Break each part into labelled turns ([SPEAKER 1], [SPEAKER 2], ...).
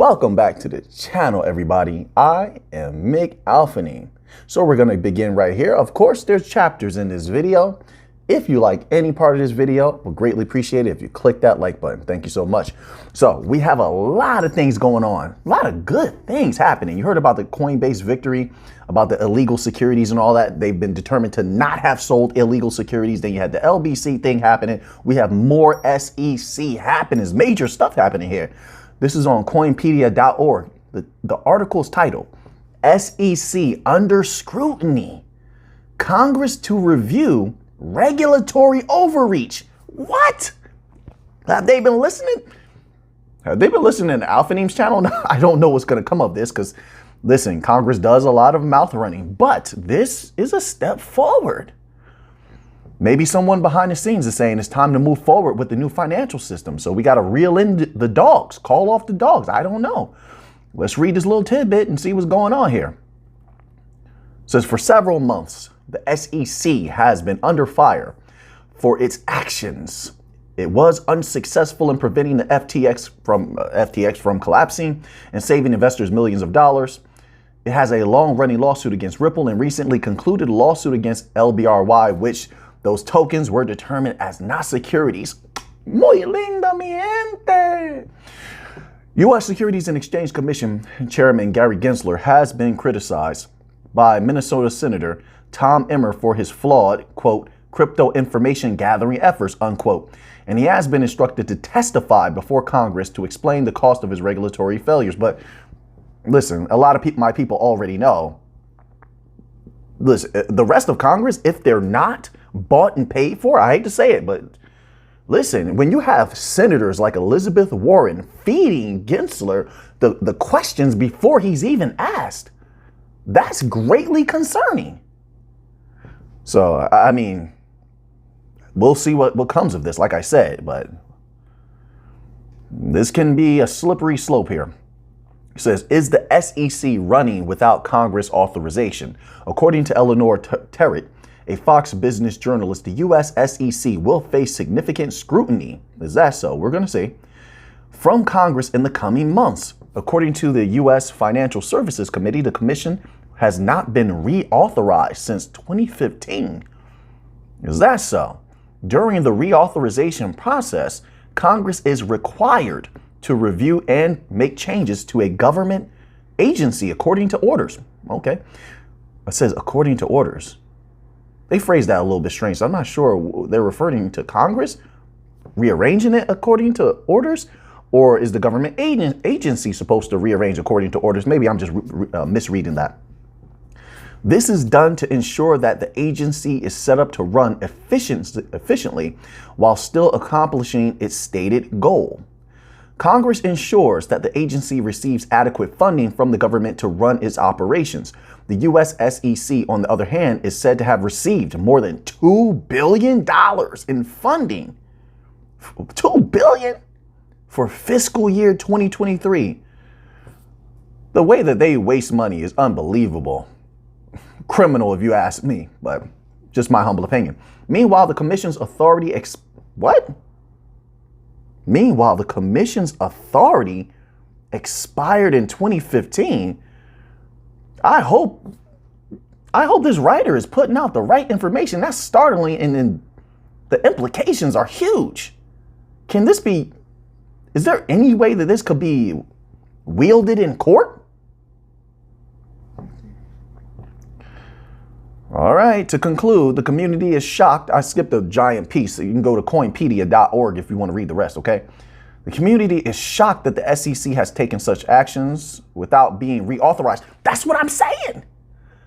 [SPEAKER 1] Welcome back to the channel, everybody. I am Mick Alphaning. So we're going to begin right here. Of course, there's chapters in this video. If you like any part of this video, we'll greatly appreciate it if you click that like button. Thank you so much. So we have a lot of things going on, a lot of good things happening. You heard about the Coinbase victory, about the illegal securities and all that. They've been determined to not have sold illegal securities. Then you had the LBC thing happening. We have more SEC happening, major stuff happening here. This is on coinpedia.org. The article is titled, SEC Under Scrutiny. Congress to Review Regulatory Overreach. What? Have they been listening? Have they been listening to Alphaning's channel? I don't know what's going to come of this because, listen, Congress does a lot of mouth running, but this is a step forward. Maybe someone behind the scenes is saying it's time to move forward with the new financial system. So we got to reel in the dogs, call off the dogs. I don't know. Let's read this little tidbit and see what's going on here. It says for several months, the SEC has been under fire for its actions. It was unsuccessful in preventing the FTX from collapsing and saving investors millions of dollars. It has a long-running lawsuit against Ripple and recently concluded a lawsuit against LBRY, which those tokens were determined as not securities. Muy linda, mi gente. U.S. Securities and Exchange Commission Chairman Gary Gensler has been criticized by Minnesota Senator Tom Emmer for his flawed, quote, crypto information gathering efforts, unquote. And he has been instructed to testify before Congress to explain the cost of his regulatory failures. But listen, a lot of my people already know. Listen, the rest of Congress, if they're not bought and paid for, I hate to say it, but listen, when you have senators like Elizabeth Warren feeding Gensler the questions before he's even asked, that's greatly concerning. So, I mean, we'll see what comes of this, like I said, but this can be a slippery slope here. It says, is the SEC running without Congress authorization? According to Eleanor Terrett, a Fox Business journalist, the U.S. SEC will face significant scrutiny. Is that so? We're going to see. From Congress in the coming months. According to the U.S. Financial Services Committee, the commission has not been reauthorized since 2015. Is that so? During the reauthorization process, Congress is required to review and make changes to a government agency according to orders. Okay. It says according to orders. They phrased that a little bit strange. So I'm not sure they're referring to Congress rearranging it according to orders, or is the government agency supposed to rearrange according to orders? Maybe I'm just misreading that. This is done to ensure that the agency is set up to run efficiently while still accomplishing its stated goal. Congress ensures that the agency receives adequate funding from the government to run its operations. The U.S. SEC, on the other hand, is said to have received more than $2 billion in funding. $2 billion for fiscal year 2023. The way that they waste money is unbelievable. Criminal, if you ask me, but just my humble opinion. Meanwhile, the commission's authority Meanwhile, the commission's authority expired in 2015. I hope this writer is putting out the right information. That's startling, and the implications are huge. Can this be, is there any way that this could be wielded in court? All right, to conclude, the community is shocked. I skipped a giant piece, so you can go to coinpedia.org if you want to read the rest, okay? The community is shocked that the SEC has taken such actions without being reauthorized. That's what I'm saying.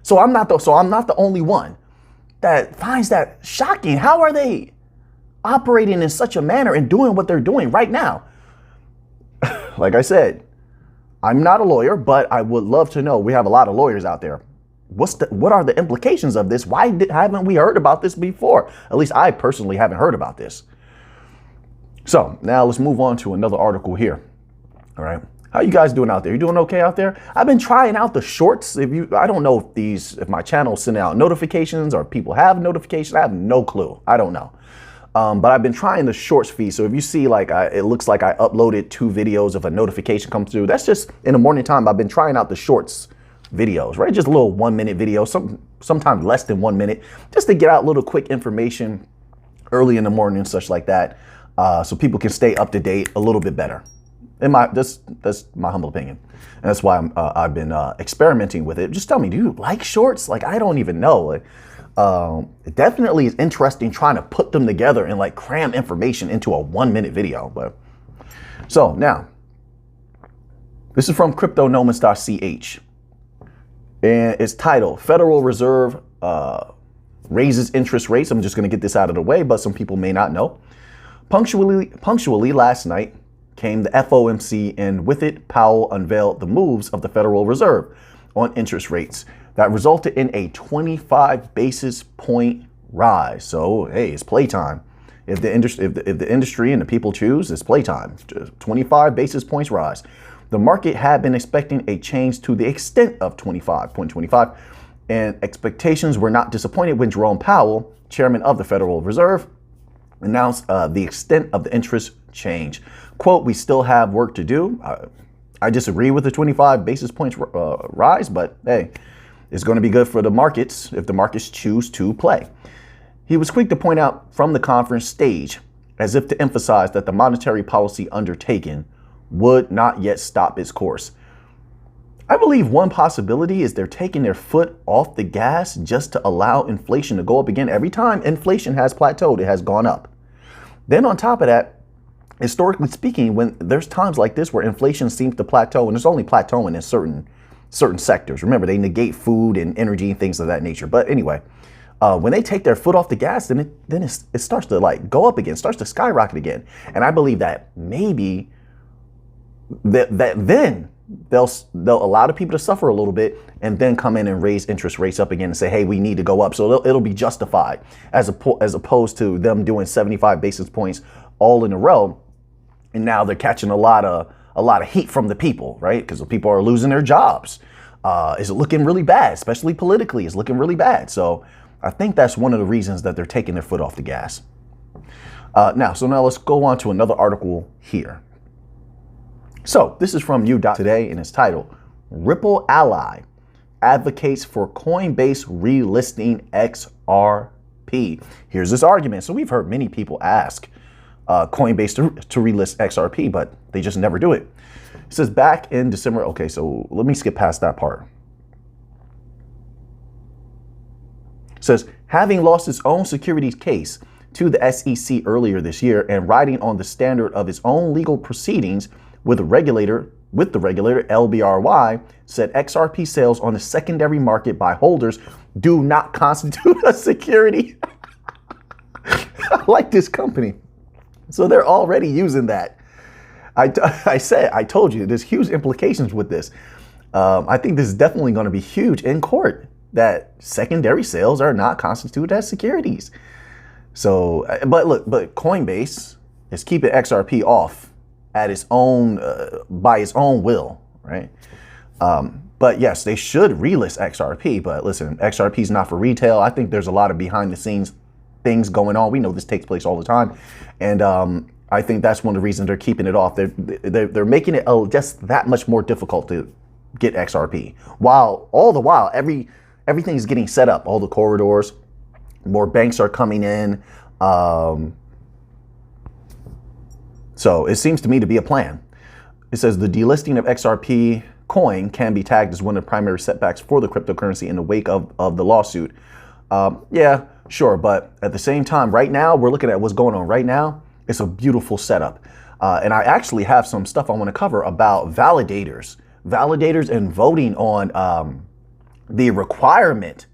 [SPEAKER 1] So I'm not the only one that finds that shocking. How are they operating in such a manner and doing what they're doing right now? Like I said, I'm not a lawyer, but I would love to know. We have a lot of lawyers out there. What are the implications of this? Why haven't we heard about this before? At least I personally haven't heard about this. So now let's move on to another article here. All right. How you guys doing out there? You doing okay out there? I've been trying out the shorts. I don't know if my channel is sending out notifications or people have notifications. I have no clue. I don't know. But I've been trying the shorts feed. So if you see like it looks like I uploaded 2 videos, if a notification comes through, that's just in the morning time. I've been trying out the shorts videos, right? Just a little 1-minute video, sometimes less than 1 minute, just to get out little quick information early in the morning and such like that, so people can stay up to date a little bit better. That's my humble opinion, and that's why I've been experimenting with it. Just tell me, do you like shorts? Like, I don't even know. Like, it definitely is interesting trying to put them together and like cram information into a 1-minute video. But so now, this is from cryptonomist.ch. And it's titled, Federal Reserve Raises Interest Rates. I'm just going to get this out of the way, but some people may not know. Punctually last night came the FOMC, and with it, Powell unveiled the moves of the Federal Reserve on interest rates that resulted in a 25 basis point rise. So, hey, it's playtime. If the industry and the people choose, it's playtime. 25 basis points rise. The market had been expecting a change to the extent of 25.25, and expectations were not disappointed when Jerome Powell, chairman of the Federal Reserve, announced the extent of the interest change. Quote, "We still have work to do." I disagree with the 25 basis points rise, but hey, it's going to be good for the markets if the markets choose to play. He was quick to point out from the conference stage, as if to emphasize that the monetary policy undertaken would not yet stop its course. I believe one possibility is they're taking their foot off the gas just to allow inflation to go up again. Every time inflation has plateaued, it has gone up. Then on top of that, historically speaking, when there's times like this where inflation seems to plateau, and it's only plateauing in certain sectors. Remember, they negate food and energy and things of that nature. But anyway, when they take their foot off the gas, then it starts to like go up again, starts to skyrocket again. And I believe that maybe then they'll allow the people to suffer a little bit and then come in and raise interest rates up again and say, hey, we need to go up. So it'll be justified as opposed to them doing 75 basis points all in a row. And now they're catching a lot of heat from the people, right? Because the people are losing their jobs. Is it looking really bad, especially politically? It's looking really bad. So I think that's one of the reasons that they're taking their foot off the gas. Now let's go on to another article here. So this is from U.Today, and it's titled, Ripple Ally Advocates for Coinbase Relisting XRP. Here's this argument. So we've heard many people ask Coinbase to relist XRP, but they just never do it. It says back in December. Okay, so let me skip past that part. It says, having lost its own securities case to the SEC earlier this year and riding on the standard of its own legal proceedings with the regulator, LBRY, said XRP sales on the secondary market by holders do not constitute a security. I like this company. So they're already using that. I told you, there's huge implications with this. I think this is definitely going to be huge in court, that secondary sales are not constituted as securities. So, but Coinbase is keeping XRP off at its own, by its own will, right? But yes, they should relist XRP, but listen, XRP is not for retail. I think there's a lot of behind the scenes things going on. We know this takes place all the time. And I think that's one of the reasons they're keeping it off. They're making it just that much more difficult to get XRP. While all the while, everything's getting set up, all the corridors, more banks are coming in. So it seems to me to be a plan. It says the delisting of XRP coin can be tagged as one of the primary setbacks for the cryptocurrency in the wake of the lawsuit. Yeah, sure. But at the same time, right now, we're looking at what's going on right now. It's a beautiful setup. And I actually have some stuff I want to cover about validators and voting on the requirement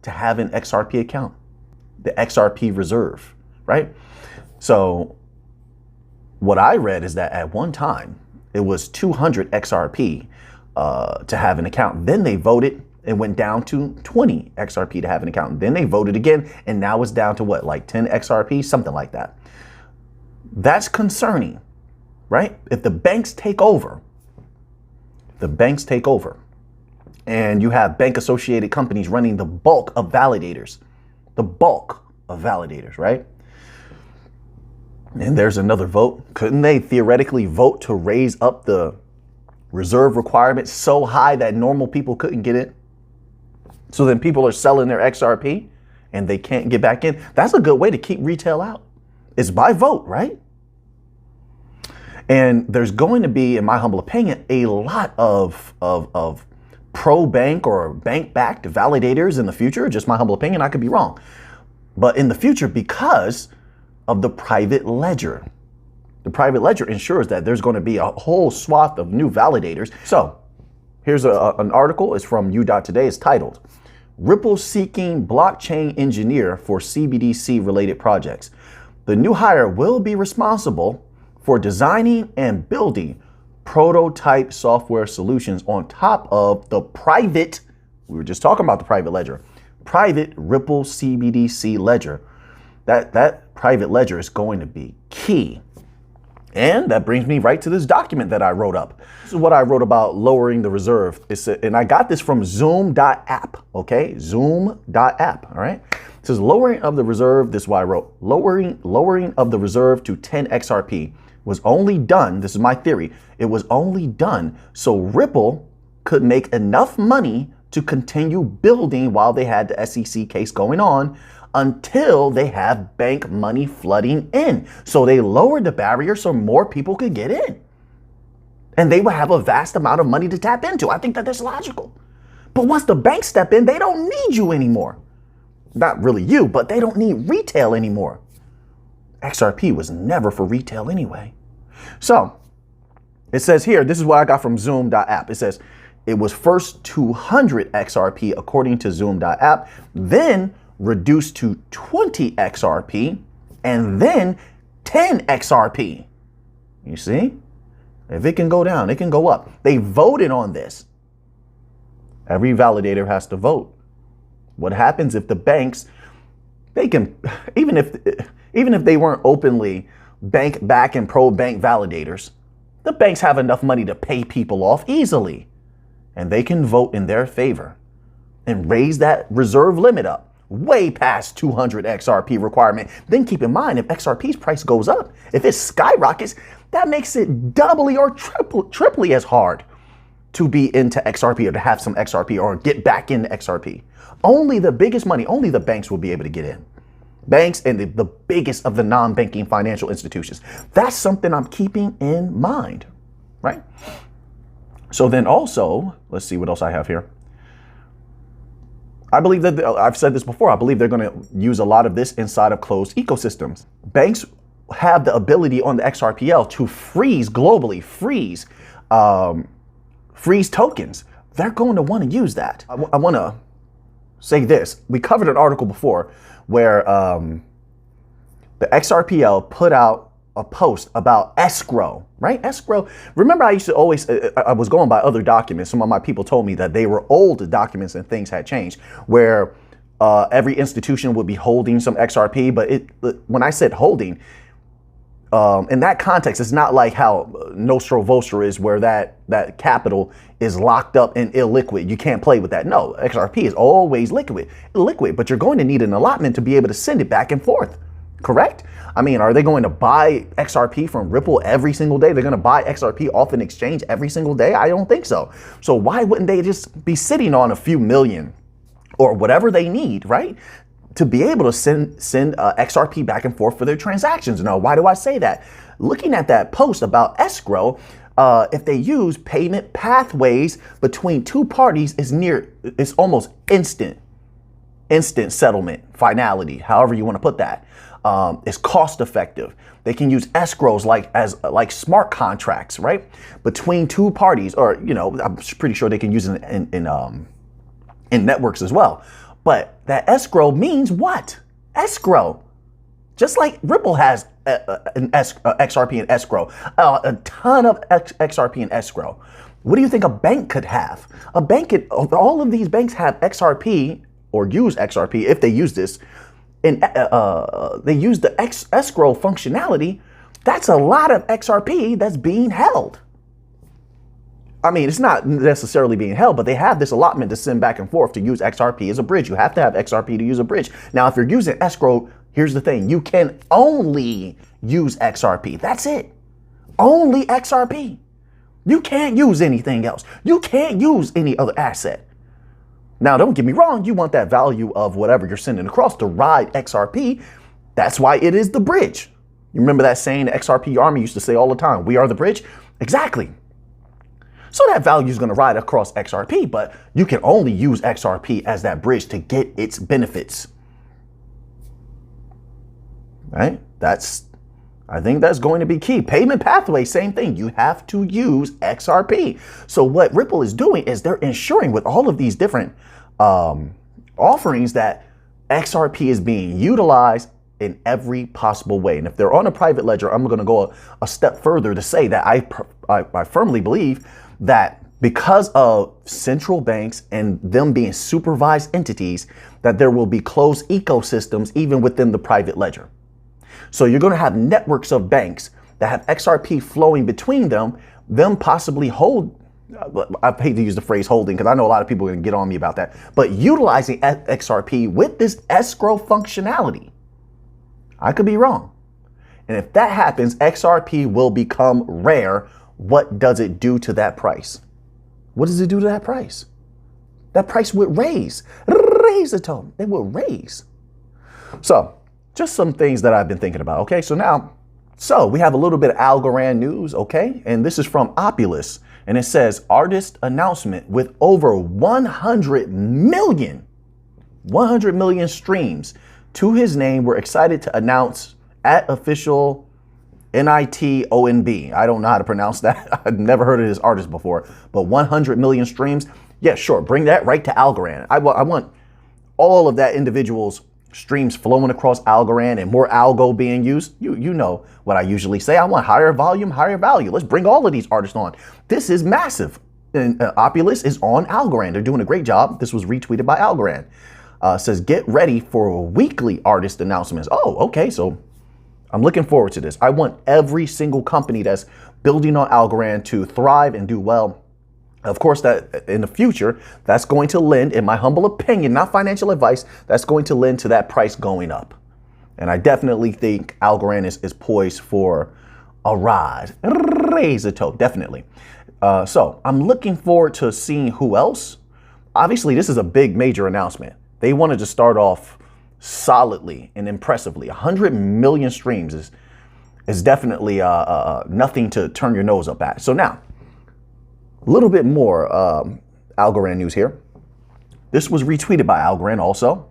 [SPEAKER 1] to have an XRP account, the XRP reserve, right? So what I read is that at one time it was 200 XRP to have an account. Then they voted and went down to 20 XRP to have an account. Then they voted again, and now it's down to what, like 10 XRP, something like that. That's concerning, right? If the banks take over, and you have bank associated companies running the bulk of validators, right? And there's another vote. Couldn't they theoretically vote to raise up the reserve requirement so high that normal people couldn't get in? So then people are selling their XRP and they can't get back in. That's a good way to keep retail out. It's by vote, right? And there's going to be, in my humble opinion, a lot of pro-bank or bank-backed validators in the future. Just my humble opinion, I could be wrong. But in the future, because of the private ledger. The private ledger ensures that there's going to be a whole swath of new validators. So here's an article. It's from U.Today. It's titled, Ripple Seeking Blockchain Engineer for CBDC Related Projects. The new hire will be responsible for designing and building prototype software solutions on top of the private, we were just talking about the private ledger, private Ripple CBDC ledger. That private ledger is going to be key. And that brings me right to this document that I wrote up. This is what I wrote about lowering the reserve. And I got this from zoom.app, okay? Zoom.app, all right? It says lowering of the reserve, this is what I wrote. Lowering of the reserve to 10 XRP was only done, this is my theory, it was only done so Ripple could make enough money to continue building while they had the SEC case going on until they have bank money flooding in. So they lowered the barrier so more people could get in. And they would have a vast amount of money to tap into. I think that that's logical. But once the banks step in, they don't need you anymore. Not really you, but they don't need retail anymore. XRP was never for retail anyway. So it says here, this is what I got from zoom.app. It says it was first 200 XRP according to zoom.app, then reduced to 20 XRP, and then 10 XRP. You see? If it can go down, it can go up. They voted on this. Every validator has to vote. What happens if the banks, they can, even if they weren't openly bank back and pro-bank validators, the banks have enough money to pay people off easily. And they can vote in their favor and raise that reserve limit up way past 200 XRP requirement. Then keep in mind, if XRP's price goes up, if it skyrockets, that makes it doubly or triply as hard to be into XRP or to have some XRP or get back into XRP. Only the biggest money, only the banks will be able to get in. Banks and the biggest of the non-banking financial institutions. That's something I'm keeping in mind, right? So then also, let's see what else I have here. I believe that, I've said this before, I believe they're going to use a lot of this inside of closed ecosystems. Banks have the ability on the XRPL to freeze globally, freeze tokens. They're going to want to use that. I want to say this. We covered an article before where the XRPL put out a post about escrow, right? Escrow. Remember, I used to always, I was going by other documents. Some of my people told me that they were old documents and things had changed, where every institution would be holding some XRP. But when I said holding, in that context, it's not like how Nostro Vostro is, where that capital is locked up and illiquid. You can't play with that. No, XRP is always liquid, but you're going to need an allotment to be able to send it back and forth, correct? I mean, are they going to buy XRP from Ripple every single day? They're going to buy XRP off an exchange every single day? I don't think so. So why wouldn't they just be sitting on a few million or whatever they need, right? To be able to send XRP back and forth for their transactions. Now, why do I say that? Looking at that post about escrow, if they use payment pathways between two parties, it's almost instant settlement, finality, however you want to put that. It's cost effective. They can use escrows like smart contracts, right? Between two parties, or, I'm pretty sure they can use it in networks as well. But that escrow means what? Escrow. Just like Ripple has XRP in escrow, a ton of XRP in escrow. What do you think a bank could have? All of these banks have XRP or use XRP if they use this. And they use the escrow functionality. That's a lot of XRP that's being held. I mean, it's not necessarily being held, but they have this allotment to send back and forth to use XRP as a bridge. You have to have XRP to use a bridge. Now, if you're using escrow, here's the thing. You can only use XRP. That's it. Only XRP. You can't use anything else. You can't use any other asset. Now, don't get me wrong. You want that value of whatever you're sending across to ride XRP. That's why it is the bridge. You remember that saying the XRP army used to say all the time, we are the bridge? Exactly. So that value is going to ride across XRP, but you can only use XRP as that bridge to get its benefits. Right? I think that's going to be key. Payment pathway, same thing. You have to use XRP. So what Ripple is doing is they're ensuring with all of these different offerings that XRP is being utilized in every possible way. And if they're on a private ledger, I'm going to go a step further to say that I firmly believe that because of central banks and them being supervised entities, that there will be closed ecosystems even within the private ledger. So you're going to have networks of banks that have XRP flowing between them possibly hold, I hate to use the phrase holding because I know a lot of people are going to get on me about that, but utilizing XRP with this escrow functionality. I could be wrong. And if that happens, XRP will become rare. What does it do to that price? What does it do to that price? That price would raise the tone. It will raise. So just some things that I've been thinking about. Okay, so we have a little bit of Algorand news. Okay, and this is from Opulus, and it says artist announcement with over 100 million streams to his name. We're excited to announce at official NITONB. I don't know how to pronounce that. I've never heard of this artist before, but 100 million streams. Yeah, sure. Bring that right to Algorand. I want all of that individual's streams flowing across Algorand and more algo being used. You know what I usually say. I want higher volume, higher value. Let's bring all of these artists on. This is massive. And Opulus is on Algorand. They're doing a great job. This was retweeted by Algorand. Says, get ready for weekly artist announcements. Oh, okay. So I'm looking forward to this. I want every single company that's building on Algorand to thrive and do well. Of course, that in the future, that's going to lend, in my humble opinion, not financial advice, that's going to lend to that price going up. And I definitely think Algorand is poised for a ride. Raise a toe, definitely. So I'm looking forward to seeing who else. Obviously, this is a big, major announcement. They wanted to start off solidly and impressively. 100 million streams is definitely nothing to turn your nose up at. So now, a little bit more Algorand news here. This was retweeted by Algorand also.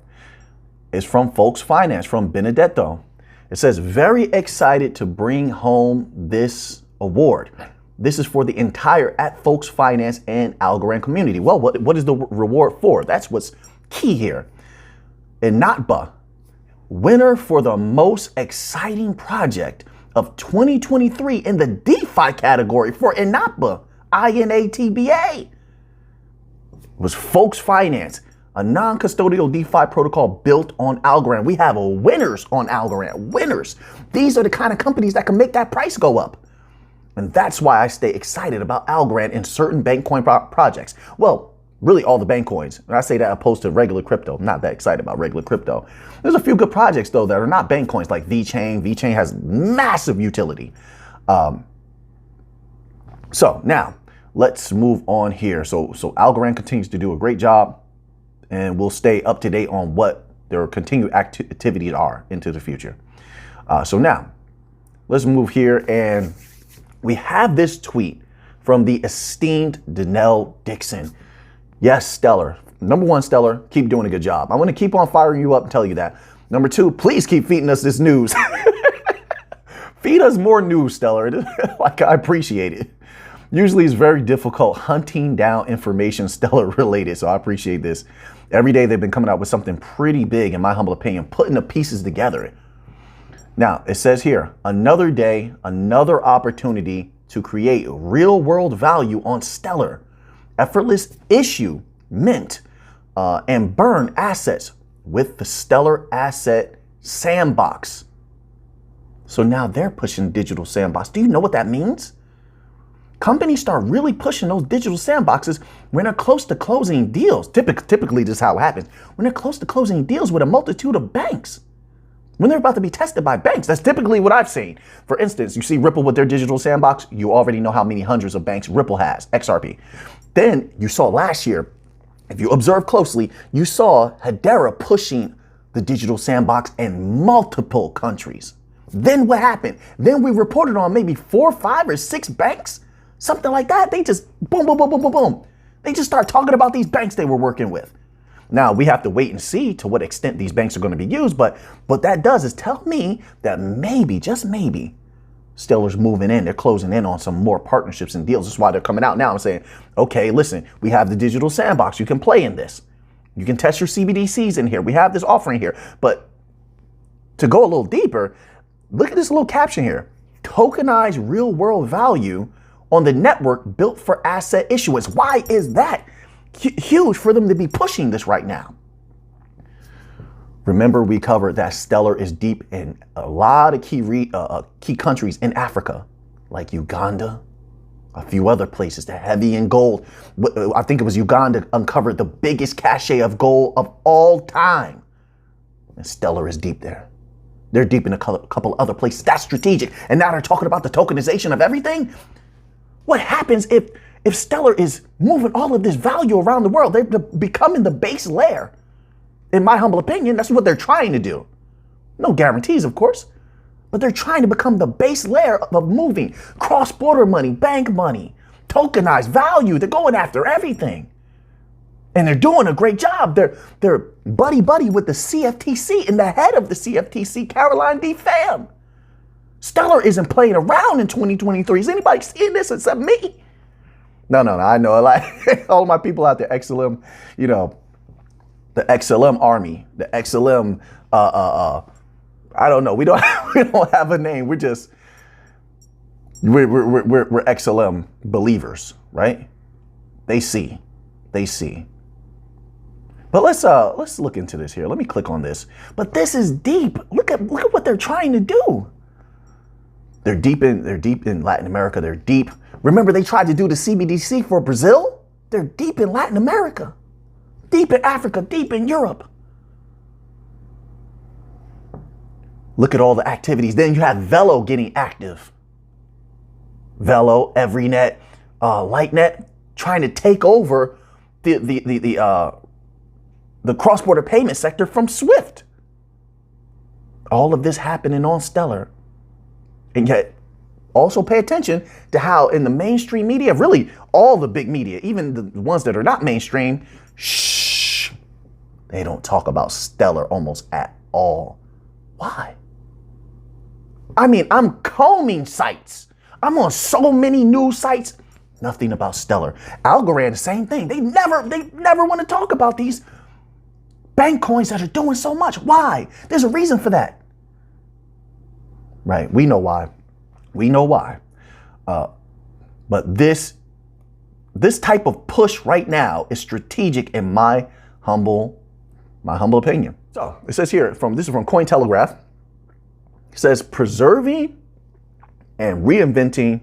[SPEAKER 1] It's from Folks Finance, from Benedetto. It says, very excited to bring home this award. This is for the entire at Folks Finance and Algorand community. Well, what is the reward for? That's what's key here. Inatba, winner for the most exciting project of 2023 in the DeFi category for Inatba. INATBA was Folks Finance, a non-custodial DeFi protocol built on Algorand. We have winners on Algorand, winners. These are the kind of companies that can make that price go up. And that's why I stay excited about Algorand in certain Bankcoin projects. Well, really all the bank coins. And I say that opposed to regular crypto. I'm not that excited about regular crypto. There's a few good projects though that are not bank coins like VeChain. VeChain has massive utility. So now let's move on here. So Algorand continues to do a great job, and we'll stay up to date on what their continued activities are into the future. So now let's move here, and we have this tweet from the esteemed Danelle Dixon. Yes, Stellar. Number one, Stellar, keep doing a good job. I want to keep on firing you up and tell you that. Number two, please keep feeding us this news. Feed us more news, Stellar. Like, I appreciate it. Usually it's very difficult hunting down information Stellar related, so I appreciate this. Every day they've been coming out with something pretty big, in my humble opinion, putting the pieces together. Now, it says here, another day, another opportunity to create real world value on Stellar. Effortless issue, mint, and burn assets with the Stellar Asset Sandbox. So now they're pushing digital sandbox. Do you know what that means? Companies start really pushing those digital sandboxes when they're close to closing deals. Typically, this is how it happens. When they're close to closing deals with a multitude of banks. when they're about to be tested by banks. That's typically what I've seen. For instance, you see Ripple with their digital sandbox. You already know how many hundreds of banks Ripple has, XRP. Then you saw last year, if you observe closely, you saw Hedera pushing the digital sandbox in multiple countries. Then what happened? Then we reported on maybe 4, 5, or 6 banks, something like that. They just boom, boom, boom, boom, boom, boom. They just start talking about these banks they were working with. Now, we have to wait and see to what extent these banks are going to be used. But what that does is tell me that maybe, just maybe, Stellar's moving in. They're closing in on some more partnerships and deals. That's why they're coming out now and saying, okay, listen, we have the digital sandbox. You can play in this. You can test your CBDCs in here. We have this offering here. But to go a little deeper, look at this little caption here. Tokenized real world value on the network built for asset issuance. Why is that huge for them to be pushing this right now? Remember, we covered that Stellar is deep in a lot of key countries in Africa, like Uganda, a few other places. They're heavy in gold. I think it was Uganda uncovered the biggest cache of gold of all time. And Stellar is deep there. They're deep in a couple other places. That's strategic. And now they're talking about the tokenization of everything. What happens if Stellar is moving all of this value around the world? They're becoming the base layer. In my humble opinion, that's what they're trying to do. No guarantees, of course, but they're trying to become the base layer of moving cross-border money, bank money, tokenized value. They're going after everything. And they're doing a great job. They're buddy-buddy with the CFTC and the head of the CFTC, Caroline D. Pham. Stellar isn't playing around in 2023. Is anybody seeing this except me? No, I know. Like all my people out there, XLM, the XLM army, the XLM, I don't know. We don't have a name. We're XLM believers, right? They see. But let's look into this here. Let me click on this. But this is deep. Look at what they're trying to do. They're deep in Latin America. They're deep. Remember, they tried to do the CBDC for Brazil? They're deep in Latin America, deep in Africa, deep in Europe. Look at all the activities. Then you have Velo getting active. Velo, EveryNet, LightNet, trying to take over the cross-border payment sector from Swift. All of this happening on Stellar. And yet, also pay attention to how in the mainstream media, really all the big media, even the ones that are not mainstream, they don't talk about Stellar almost at all. Why? I mean, I'm combing sites. I'm on so many news sites, nothing about Stellar. Algorand, the same thing. They never want to talk about these bank coins that are doing so much. Why? There's a reason for that. Right, we know why. But this type of push right now is strategic in my humble opinion. So it says here this is from Cointelegraph. It says preserving and reinventing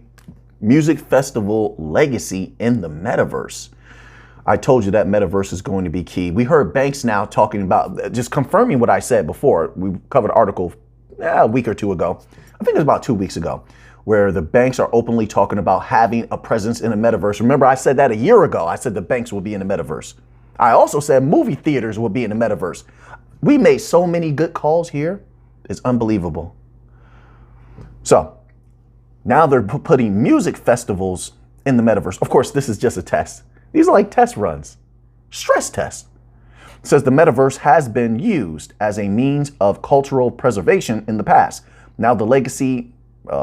[SPEAKER 1] music festival legacy in the metaverse. I told you that metaverse is going to be key. We heard banks now talking about, just confirming what I said before. We covered an article a week or two ago. I think it was about 2 weeks ago, where the banks are openly talking about having a presence in the metaverse. Remember, I said that a year ago. I said the banks will be in the metaverse. I also said movie theaters will be in the metaverse. We made so many good calls here. It's unbelievable. So now they're putting music festivals in the metaverse. Of course, this is just a test. These are like test runs, stress tests. It says the metaverse has been used as a means of cultural preservation in the past. Now the legacy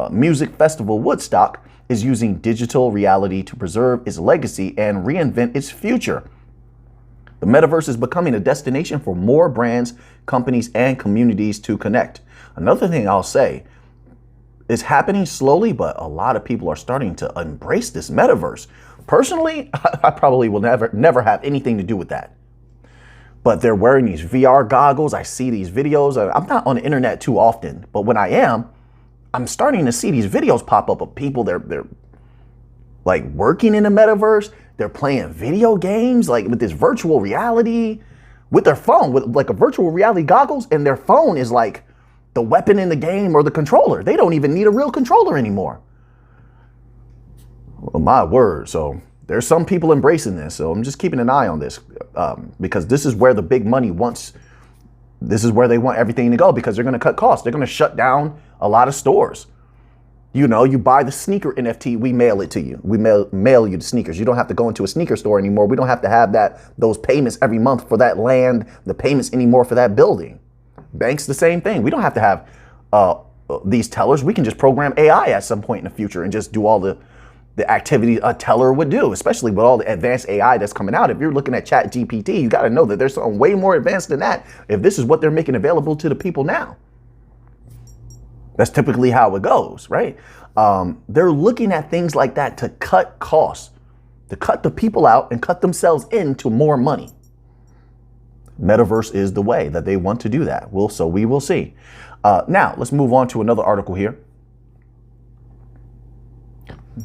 [SPEAKER 1] music festival Woodstock is using digital reality to preserve its legacy and reinvent its future. The metaverse is becoming a destination for more brands, companies, and communities to connect. Another thing I'll say, it's happening slowly, but a lot of people are starting to embrace this metaverse. Personally, I probably will never have anything to do with that. But they're wearing these VR goggles. I see these videos. I'm not on the internet too often, but when I am, I'm starting to see these videos pop up of people. They're like working in the metaverse. They're playing video games like with this virtual reality with their phone, with like a virtual reality goggles, and their phone is like the weapon in the game or the controller. They don't even need a real controller anymore. Well, my word. So there's some people embracing this. So I'm just keeping an eye on this because this is where the big money wants. This is where they want everything to go because they're going to cut costs. They're going to shut down a lot of stores. You know, you buy the sneaker NFT, we mail it to you. We mail you the sneakers. You don't have to go into a sneaker store anymore. We don't have to have those payments every month for that land, the payments anymore for that building. Banks, the same thing. We don't have to have these tellers. We can just program AI at some point in the future and just do all the activity a teller would do, especially with all the advanced AI that's coming out. If you're looking at Chat GPT, you got to know that there's something way more advanced than that if this is what they're making available to the people now. That's typically how it goes, right? They're looking at things like that to cut costs, to cut the people out and cut themselves into more money. Metaverse is the way that they want to do that. So we will see. Now, let's move on to another article here.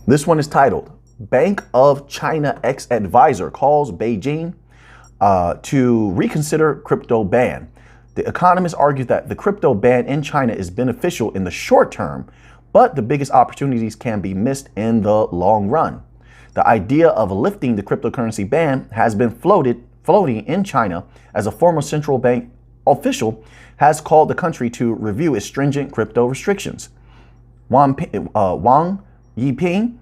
[SPEAKER 1] This one is titled, Bank of China Ex-Advisor Calls Beijing to Reconsider Crypto Ban. The economists argue that the crypto ban in China is beneficial in the short term, but the biggest opportunities can be missed in the long run. The idea of lifting the cryptocurrency ban has been floating in China as a former central bank official has called the country to review its stringent crypto restrictions. Wang Yiping,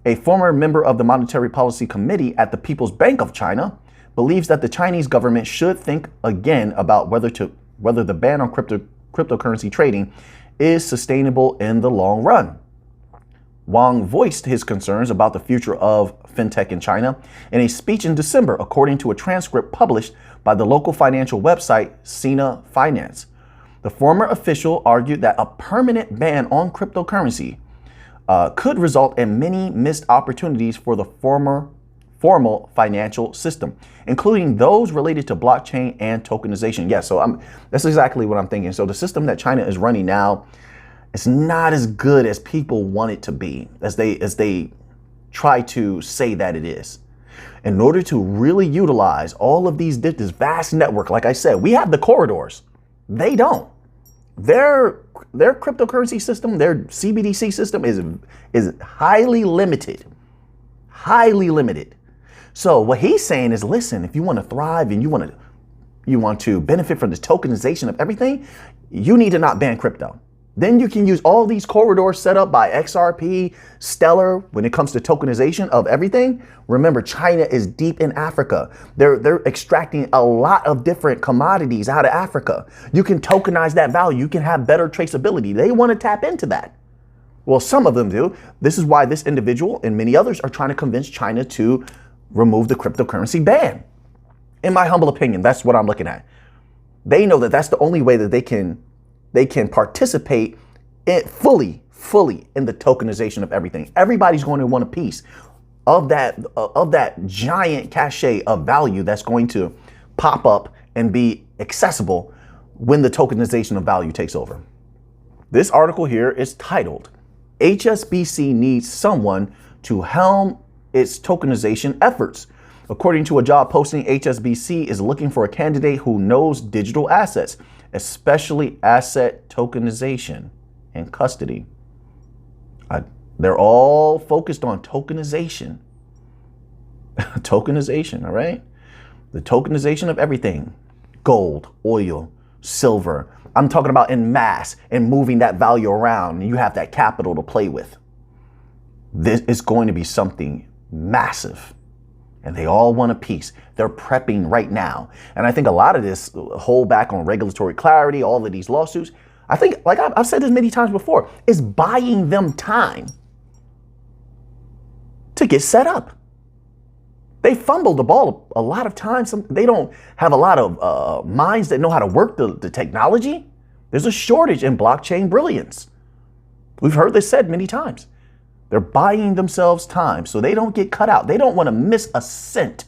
[SPEAKER 1] a former member of the Monetary Policy Committee at the People's Bank of China, believes that the Chinese government should think again about whether the ban on cryptocurrency trading is sustainable in the long run. Wang voiced his concerns about the future of fintech in China in a speech in December, according to a transcript published by the local financial website Sina Finance. The former official argued that a permanent ban on cryptocurrency could result in many missed opportunities for the formal financial system, including those related to blockchain and tokenization. Yeah, so that's exactly what I'm thinking. So the system that China is running now, it's not as good as people want it to be, as they try to say that it is. In order to really utilize all of this vast network, like I said, we have the corridors. They don't. Their cryptocurrency system, their CBDC system is highly limited. Highly limited. So what he's saying is, listen, if you want to thrive and you want to benefit from the tokenization of everything, you need to not ban crypto. Then you can use all these corridors set up by XRP, Stellar, when it comes to tokenization of everything. Remember, China is deep in Africa. They're extracting a lot of different commodities out of Africa. You can tokenize that value. You can have better traceability. They want to tap into that. Well, some of them do. This is why this individual and many others are trying to convince China to remove the cryptocurrency ban. In my humble opinion, that's what I'm looking at. They know that that's the only way that they can participate fully in the tokenization of everything. Everybody's going to want a piece of that giant cachet of value that's going to pop up and be accessible when the tokenization of value takes over. This article here is titled, HSBC needs someone to helm its tokenization efforts. According to a job posting, HSBC is looking for a candidate who knows digital assets, especially asset tokenization and custody. They're all focused on tokenization. Tokenization, all right? The tokenization of everything. Gold, oil, silver. I'm talking about in mass and moving that value around. And you have that capital to play with. This is going to be something massive. And they all want a piece. They're prepping right now. And I think a lot of this hold back on regulatory clarity, all of these lawsuits, I think, like I've said this many times before, is buying them time to get set up. They fumbled the ball a lot of times. They don't have a lot of minds that know how to work the technology. There's a shortage in blockchain brilliance. We've heard this said many times. They're buying themselves time so they don't get cut out. They don't want to miss a cent.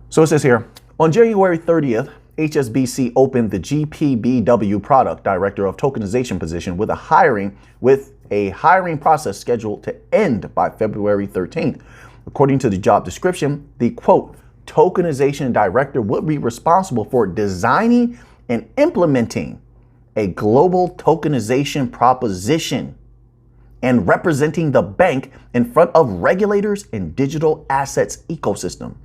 [SPEAKER 1] So it says here, on January 30th, HSBC opened the GPBW product director of tokenization position with a hiring process scheduled to end by February 13th. According to the job description, the quote, tokenization director would be responsible for designing in implementing a global tokenization proposition and representing the bank in front of regulators in digital assets ecosystem.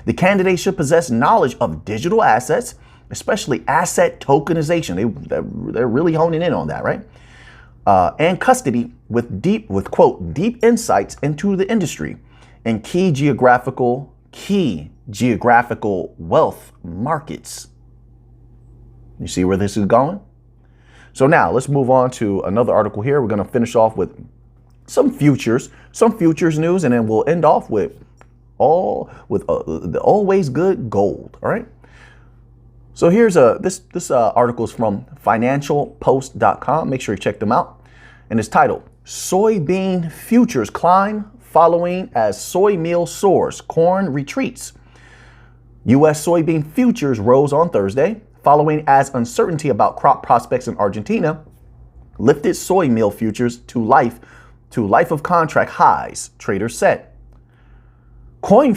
[SPEAKER 1] The candidate should possess knowledge of digital assets, especially asset tokenization. They're really honing in on that, right? And custody with quote, deep insights into the industry and key geographical wealth markets. You see where this is going? So now let's move on to another article here. We're going to finish off with some futures news, and then we'll end off with the always good gold. All right. So here's this article is from financialpost.com. Make sure you check them out. And it's titled Soybean Futures Climb Following as Soy Meal Soars, Corn Retreats. U.S. soybean futures rose on Thursday, following as uncertainty about crop prospects in Argentina lifted soy meal futures to life of contract highs, traders said. Corn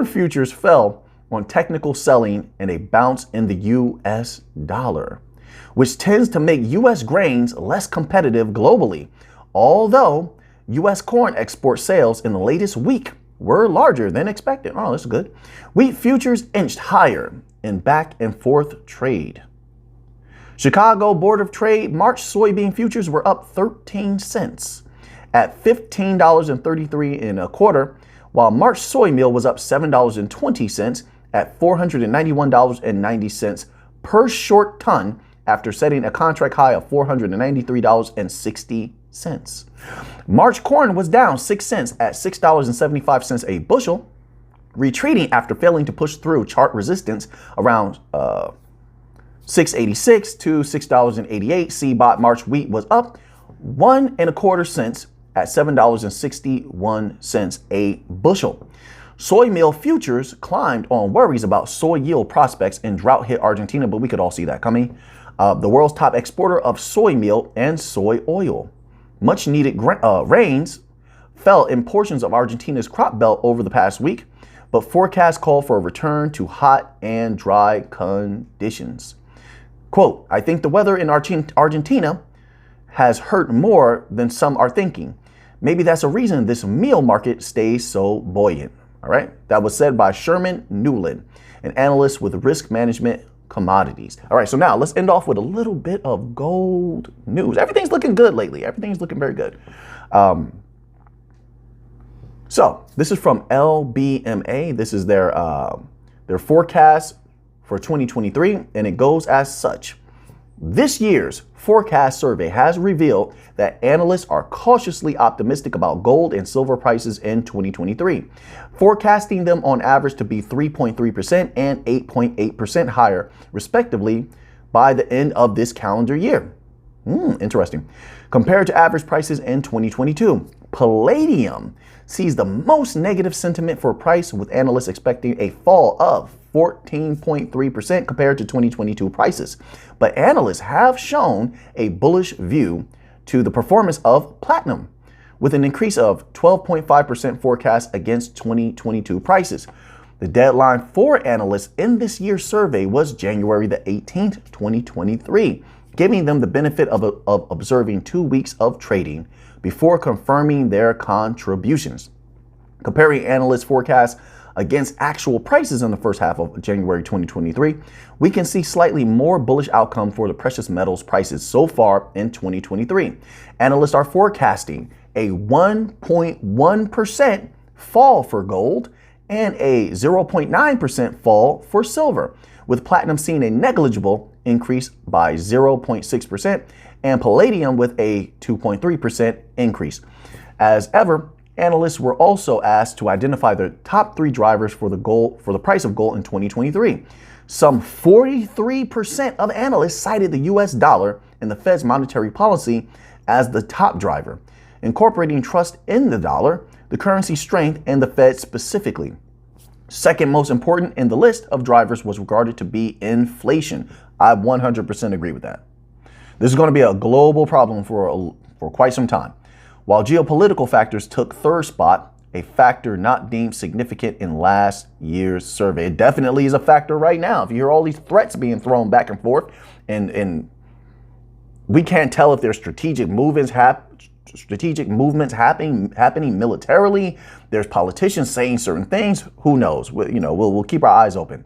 [SPEAKER 1] futures fell on technical selling and a bounce in the U.S. dollar, which tends to make U.S. grains less competitive globally, although U.S. corn export sales in the latest week were larger than expected. Oh, that's good. Wheat futures inched higher in back and forth trade. Chicago Board of Trade March soybean futures were up 13 cents at $15.33 in a quarter, while March soy meal was up $7.20 at $491.90 per short ton after setting a contract high of $493.60. March corn was down 6 cents at $6.75 a bushel, retreating after failing to push through chart resistance around $6.86 to $6.88. CBOT March wheat was up 1.25 cents at $7.61 a bushel. Soy meal futures climbed on worries about soy yield prospects in drought-hit Argentina, but we could all see that coming. The world's top exporter of soy meal and soy oil. Much needed rains fell in portions of Argentina's crop belt over the past week, but forecasts call for a return to hot and dry conditions. Quote, I think the weather in Argentina has hurt more than some are thinking. Maybe that's a reason this meal market stays so buoyant. All right. That was said by Sherman Newland, an analyst with risk management commodities. All right. So now let's end off with a little bit of gold news. Everything's looking good lately. Everything's looking very good. So this is from LBMA. This is their forecast for 2023, and it goes as such. This year's forecast survey has revealed that analysts are cautiously optimistic about gold and silver prices in 2023, forecasting them on average to be 3.3% and 8.8% higher, respectively, by the end of this calendar year. Interesting. Compared to average prices in 2022, palladium sees the most negative sentiment for price, with analysts expecting a fall of 14.3% compared to 2022 prices. But analysts have shown a bullish view to the performance of platinum, with an increase of 12.5% forecast against 2022 prices. The deadline for analysts in this year's survey was January the 18th, 2023, giving them the benefit of observing 2 weeks of trading before confirming their contributions. Comparing analysts' forecasts against actual prices in the first half of January 2023, we can see slightly more bullish outcome for the precious metals prices so far in 2023. Analysts are forecasting a 1.1% fall for gold and a 0.9% fall for silver, with platinum seeing a negligible increase by 0.6% and palladium with a 2.3% increase. As ever, analysts were also asked to identify the top 3 drivers for the price of gold in 2023. Some 43% of analysts cited the US dollar and the Fed's monetary policy as the top driver, incorporating trust in the dollar, the currency strength, and the Fed specifically. Second most important in the list of drivers was regarded to be inflation. I 100% agree with that. This is going to be a global problem for quite some time. While geopolitical factors took third spot, a factor not deemed significant in last year's survey. It definitely is a factor right now. If you hear all these threats being thrown back and forth, and we can't tell if there's strategic movements happening militarily. There's politicians saying certain things. Who knows? We'll keep our eyes open.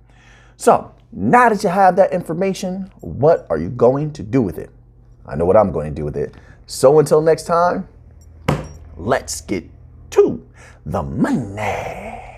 [SPEAKER 1] So now that you have that information, what are you going to do with it? I know what I'm going to do with it. So until next time, let's get to the money.